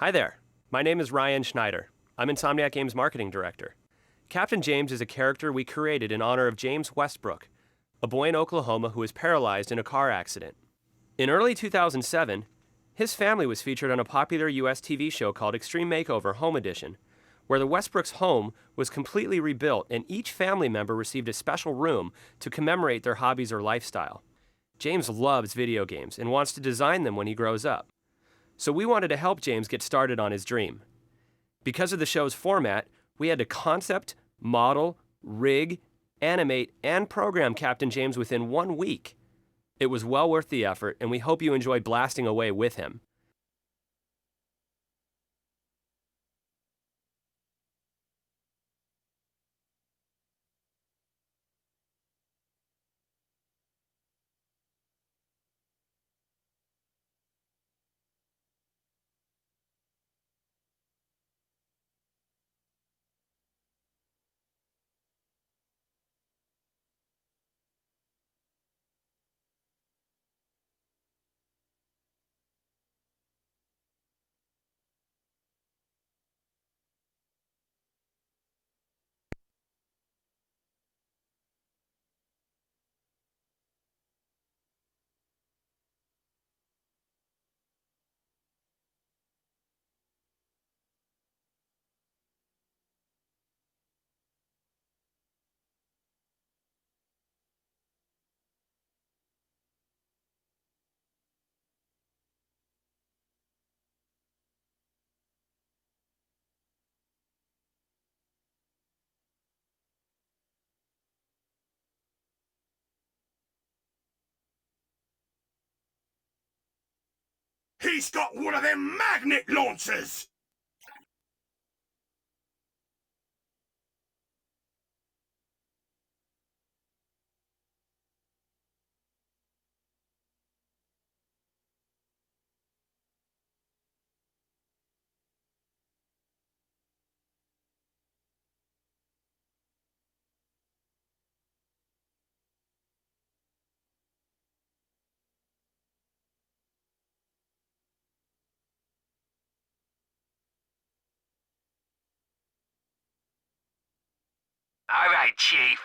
Hi there. My name is Ryan Schneider. I'm Insomniac Games Marketing Director. Captain James is a character we created in honor of James Westbrook, a boy in Oklahoma who was paralyzed in a car accident. In early 2007, his family was featured on a popular US TV show called Extreme Makeover Home Edition, where the Westbrooks' home was completely rebuilt and each family member received a special room to commemorate their hobbies or lifestyle. James loves video games and wants to design them when he grows up. So we wanted to help James get started on his dream. Because of the show's format, we had to concept, model, rig, animate, and program Captain James within 1 week. It was well worth the effort, and we hope you enjoy blasting away with him. He's got one of them magnet launchers! All right, Chief.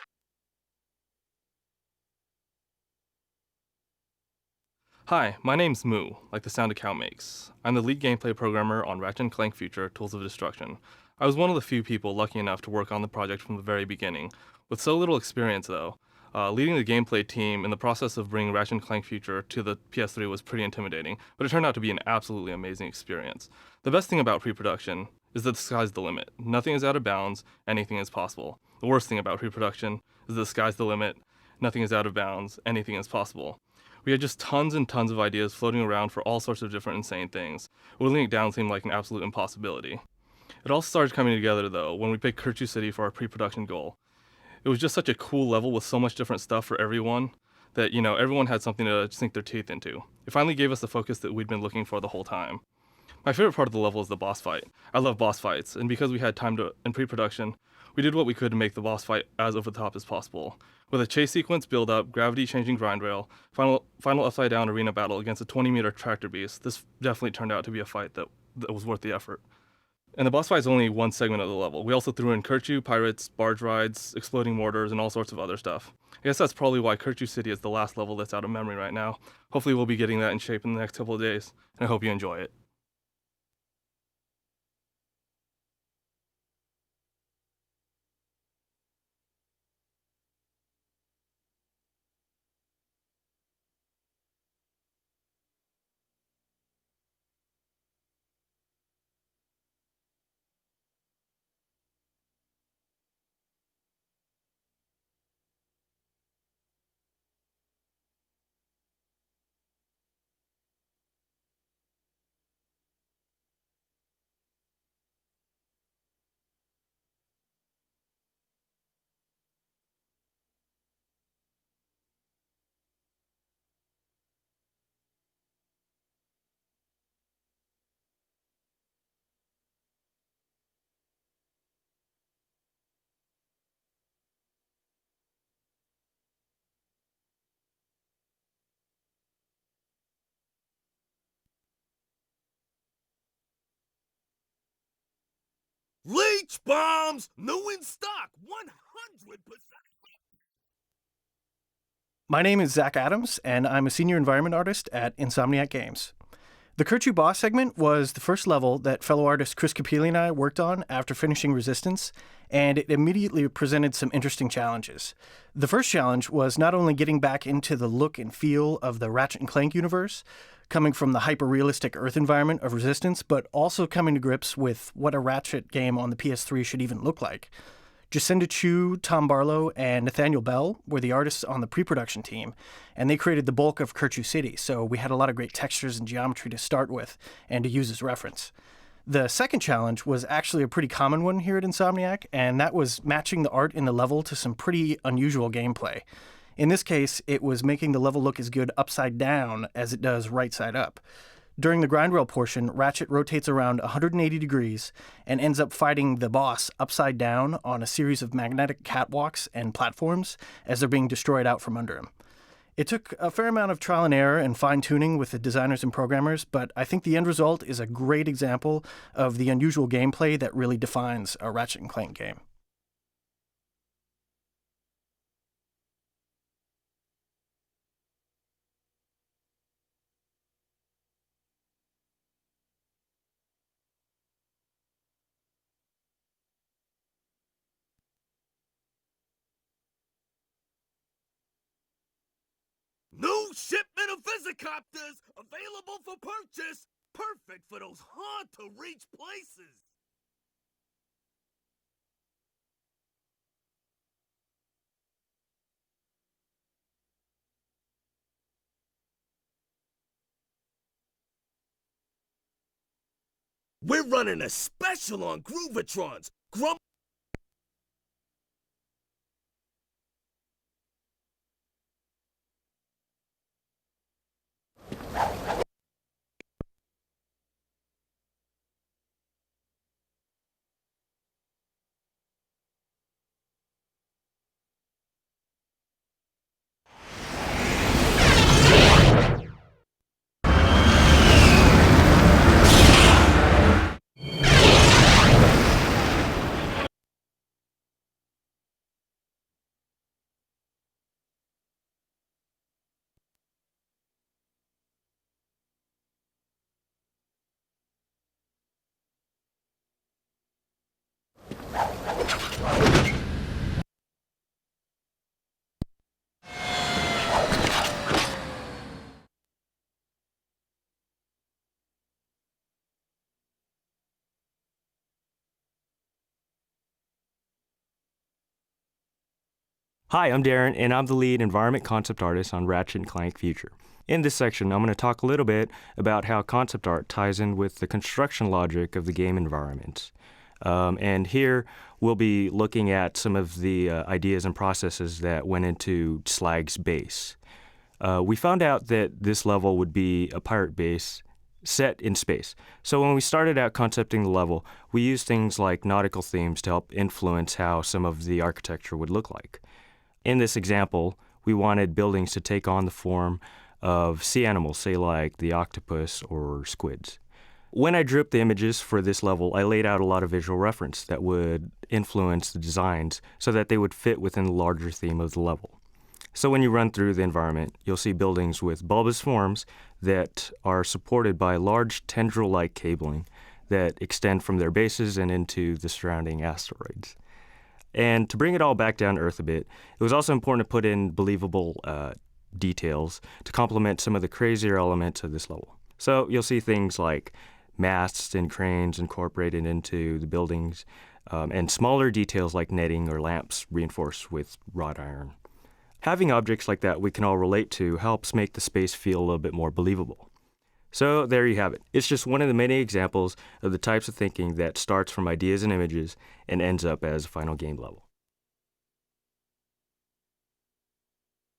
Hi, my name's Moo, like the sound a cow makes. I'm the lead gameplay programmer on Ratchet Clank Future Tools of Destruction. I was one of the few people lucky enough to work on the project from the very beginning. With so little experience, though, leading the gameplay team in the process of bringing Ratchet Clank Future to the PS3 was pretty intimidating, but it turned out to be an absolutely amazing experience. The best thing about pre-production is that the sky's the limit. Nothing is out of bounds, anything is possible. The worst thing about pre-production is that the sky's the limit, nothing is out of bounds, anything is possible. We had just tons and tons of ideas floating around for all sorts of different insane things. Whittling it down seemed like an absolute impossibility. It all started coming together, though, when we picked Kirchu City for our pre-production goal. It was just such a cool level with so much different stuff for everyone that, everyone had something to sink their teeth into. It finally gave us the focus that we'd been looking for the whole time. My favorite part of the level is the boss fight. I love boss fights, and because we had time in pre-production, we did what we could to make the boss fight as over the top as possible. With a chase sequence build up, gravity changing grind rail, final upside down arena battle against a 20-meter tractor beast, this definitely turned out to be a fight that was worth the effort. And the boss fight is only one segment of the level. We also threw in Kirchu, pirates, barge rides, exploding mortars, and all sorts of other stuff. I guess that's probably why Kirchu City is the last level that's out of memory right now. Hopefully we'll be getting that in shape in the next couple of days, and I hope you enjoy it. Leech bombs, new in stock, 100%. My name is Zach Adams, and I'm a senior environment artist at Insomniac Games. The Kirchu Boss segment was the first level that fellow artist Chris Capelli and I worked on after finishing Resistance, and it immediately presented some interesting challenges. The first challenge was not only getting back into the look and feel of the Ratchet and Clank universe, coming from the hyper-realistic Earth environment of Resistance, but also coming to grips with what a Ratchet game on the PS3 should even look like. Jacinda Chu, Tom Barlow, and Nathaniel Bell were the artists on the pre-production team, and they created the bulk of Kirchu City, so we had a lot of great textures and geometry to start with and to use as reference. The second challenge was actually a pretty common one here at Insomniac, and that was matching the art in the level to some pretty unusual gameplay. In this case, it was making the level look as good upside down as it does right side up. During the grind rail portion, Ratchet rotates around 180 degrees and ends up fighting the boss upside down on a series of magnetic catwalks and platforms as they're being destroyed out from under him. It took a fair amount of trial and error and fine-tuning with the designers and programmers, but I think the end result is a great example of the unusual gameplay that really defines a Ratchet & Clank game. New shipment of Visicopters available for purchase. Perfect for those hard-to-reach places. We're running a special on Groovatrons. Hi, I'm Darren, and I'm the lead environment concept artist on Ratchet & Clank Future. In this section, I'm going to talk a little bit about how concept art ties in with the construction logic of the game environments. And here, we'll be looking at some of the ideas and processes that went into Slag's base. We found out that this level would be a pirate base set in space. So when we started out concepting the level, we used things like nautical themes to help influence how some of the architecture would look like. In this example, we wanted buildings to take on the form of sea animals, say like the octopus or squids. When I drew up the images for this level, I laid out a lot of visual reference that would influence the designs so that they would fit within the larger theme of the level. So when you run through the environment, you'll see buildings with bulbous forms that are supported by large tendril-like cabling that extend from their bases and into the surrounding asteroids. And to bring it all back down to earth a bit, it was also important to put in believable details to complement some of the crazier elements of this level. So you'll see things like masts and cranes incorporated into the buildings, and smaller details like netting or lamps reinforced with wrought iron. Having objects like that we can all relate to helps make the space feel a little bit more believable. So there you have it. It's just one of the many examples of the types of thinking that starts from ideas and images and ends up as a final game level.